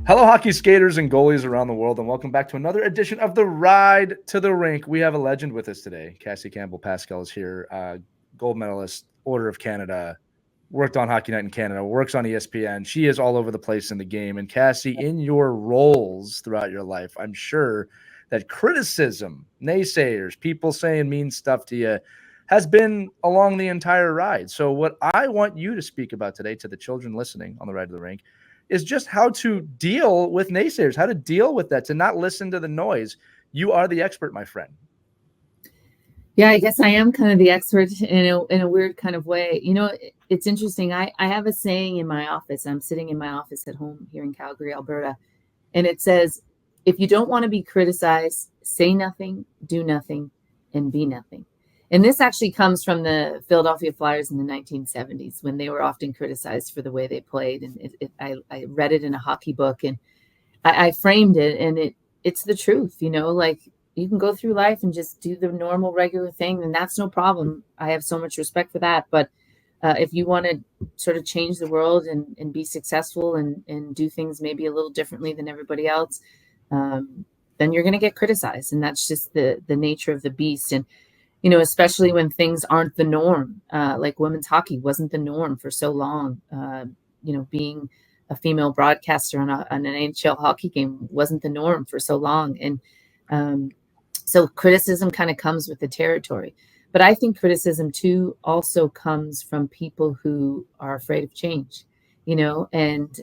Hello, hockey skaters and goalies around the world, and welcome back to another edition of the Ride to the Rink. We have a legend with us today. Cassie Campbell-Pascall is here, gold medalist, Order of Canada, worked on Hockey Night in Canada, works on ESPN. She is all over the place in the game. And Cassie, in your roles throughout your life, I'm sure that criticism, naysayers, people saying mean stuff to you, has been along the entire ride. So what I want you to speak about today to the children listening on the Ride to the Rink is just how to deal with naysayers, how to deal with that, to not listen to the noise. You are the expert, my friend. Yeah, I guess I am kind of the expert in a weird kind of way. It's interesting. I have a saying in my office. I'm sitting in my office at home here in Calgary, Alberta, and it says, if you don't want to be criticized, say nothing, do nothing, and be nothing. And this actually comes from the Philadelphia Flyers in the 1970s when they were often criticized for the way they played. And I read it in a hockey book, and I framed it, and it's the truth, like you can go through life and just do the normal, regular thing, and that's no problem. I have so much respect for that. But if you want to sort of change the world and be successful and do things maybe a little differently than everybody else, then you're going to get criticized. And that's just the nature of the beast. And especially when things aren't the norm, like women's hockey wasn't the norm for so long. Being a female broadcaster on an NHL hockey game wasn't the norm for so long. And so criticism kind of comes with the territory. But I think criticism, too, also comes from people who are afraid of change, and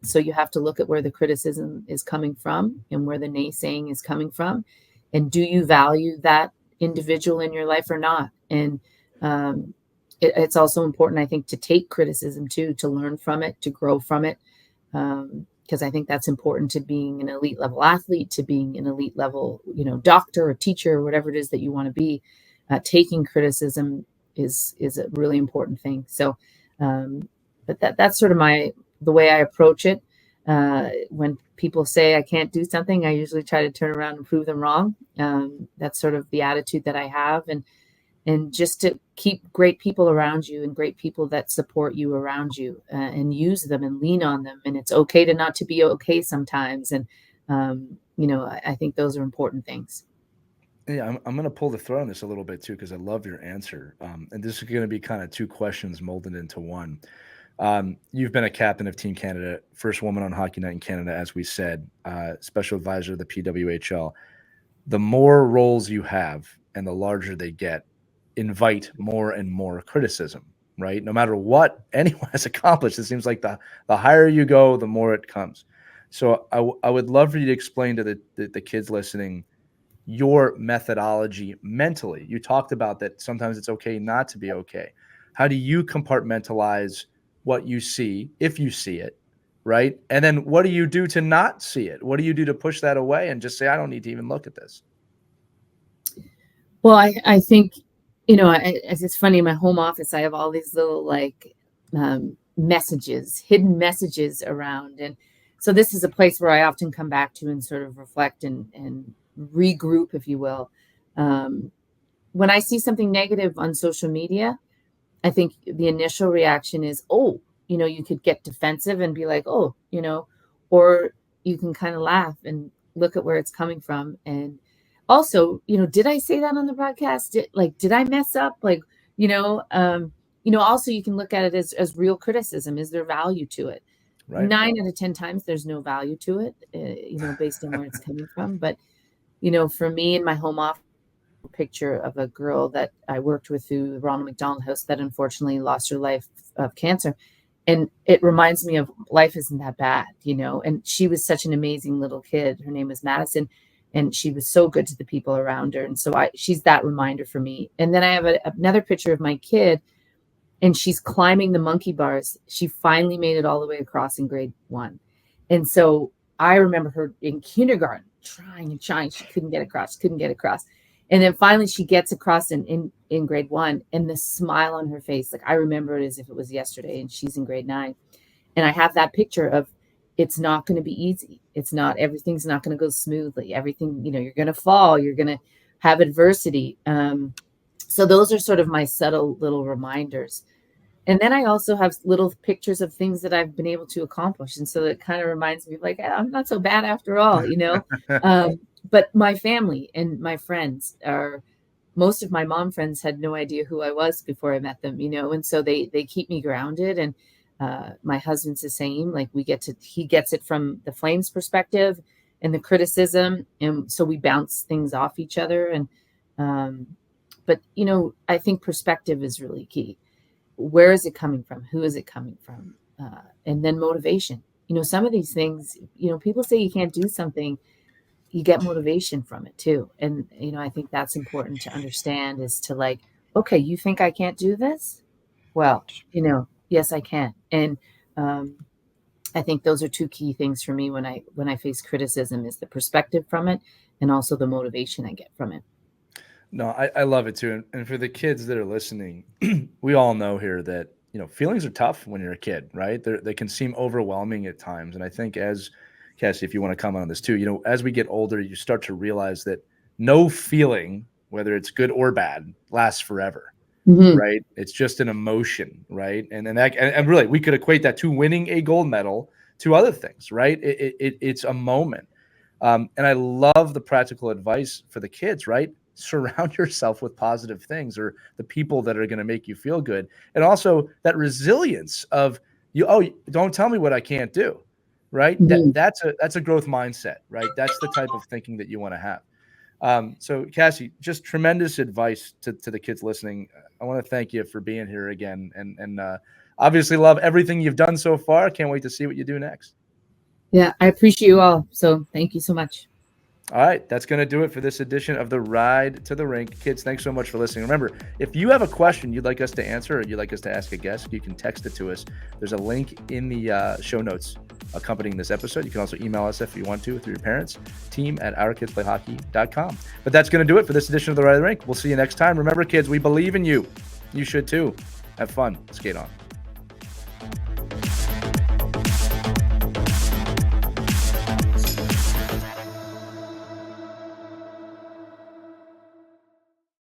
so you have to look at where the criticism is coming from and where the naysaying is coming from. And do you value that individual in your life or not? And it's also important, I think, to take criticism too, to learn from it, to grow from it, because I think that's important to being an elite level athlete, to being an elite level doctor or teacher or whatever it is that you want to be. Taking criticism is a really important thing. So but that's sort of the way I approach it. When people say I can't do something, I usually try to turn around and prove them wrong. That's sort of the attitude that I have, and just to keep great people around you and great people that support you around you, and use them and lean on them. And it's okay to not to be okay sometimes. And I think those are important things. Yeah, I'm going to pull the thread on this a little bit too, because I love your answer. And this is going to be kind of two questions molded into one. You've been a captain of Team Canada, first woman on Hockey Night in Canada, as we said, special advisor of the PWHL. The more roles you have and the larger they get, invite more and more criticism, right? No matter what anyone has accomplished, it seems like the higher you go, the more it comes. So I would love for you to explain to the kids listening your methodology mentally. You talked about that sometimes it's okay not to be okay. How do you compartmentalize what you see, if you see it, right? And then what do you do to not see it? What do you do to push that away and just say, I don't need to even look at this? Well, I think, it's funny, in my home office, I have all these little messages, hidden messages around. And so this is a place where I often come back to and sort of reflect and regroup, if you will. When I see something negative on social media, I think the initial reaction is, you could get defensive and be like, or you can kind of laugh and look at where it's coming from. And also, did I say that on the broadcast? Did I mess up? Also you can look at it as real criticism. Is there value to it? Right. 9 out of 10 times there's no value to it, based on where it's coming from. But, for me in my home office, picture of a girl that I worked with through the Ronald McDonald House that unfortunately lost her life of cancer. And it reminds me of life isn't that bad, and she was such an amazing little kid. Her name was Madison, and she was so good to the people around her. And so she's that reminder for me. And then I have another picture of my kid, and she's climbing the monkey bars. She finally made it all the way across in grade 1. And so I remember her in kindergarten trying and trying. She couldn't get across. And then finally she gets across in grade 1, and the smile on her face, like I remember it as if it was yesterday, and she's in grade 9. And I have that picture of, it's not going to be easy. Everything's not going to go smoothly. Everything, you're going to fall, you're going to have adversity. So those are sort of my subtle little reminders. And then I also have little pictures of things that I've been able to accomplish. And so it kind of reminds me of like, I'm not so bad after all, you know? But my family and my friends are, most of my mom friends had no idea who I was before I met them, you know? And so they keep me grounded. And my husband's the same. Like he gets it from the flames perspective and the criticism. And so we bounce things off each other. And, but you know, I think perspective is really key. Where is it coming from? Who is it coming from? And then motivation. You know, some of these things, you know, people say you can't do something, you get motivation from it too. And, you know, I think that's important to understand is to like, okay, you think I can't do this? Well, you know, yes, I can. And I think those are two key things for me when I face criticism is the perspective from it and also the motivation I get from it. No, I love it too. And for the kids that are listening, we all know here that, you know, feelings are tough when you're a kid, right? They can seem overwhelming at times. And I think as Cassie, if you want to comment on this too, you know, as we get older, you start to realize that no feeling, whether it's good or bad, lasts forever. Mm-hmm. Right? It's just an emotion, right? And really, we could equate that to winning a gold medal to other things, right? It's a moment. And I love the practical advice for the kids, right? Surround yourself with positive things or the people that are going to make you feel good. And also that resilience of you, oh, don't tell me what I can't do, right? Mm-hmm. That's a growth mindset, right? That's the type of thinking that you want to have. So Cassie, just tremendous advice to the kids listening. I want to thank you for being here again and obviously love everything you've done so far. Can't wait to see what you do next. Yeah, I appreciate you all. So thank you so much. All right, that's going to do it for this edition of the Ride to the Rink. Kids, thanks so much for listening. Remember, if you have a question you'd like us to answer or you'd like us to ask a guest, you can text it to us. There's a link in the show notes accompanying this episode. You can also email us if you want to through your parents, team@ourkidsplayhockey.com. But that's going to do it for this edition of the Ride to the Rink. We'll see you next time. Remember, kids, we believe in you. You should too. Have fun. Skate on.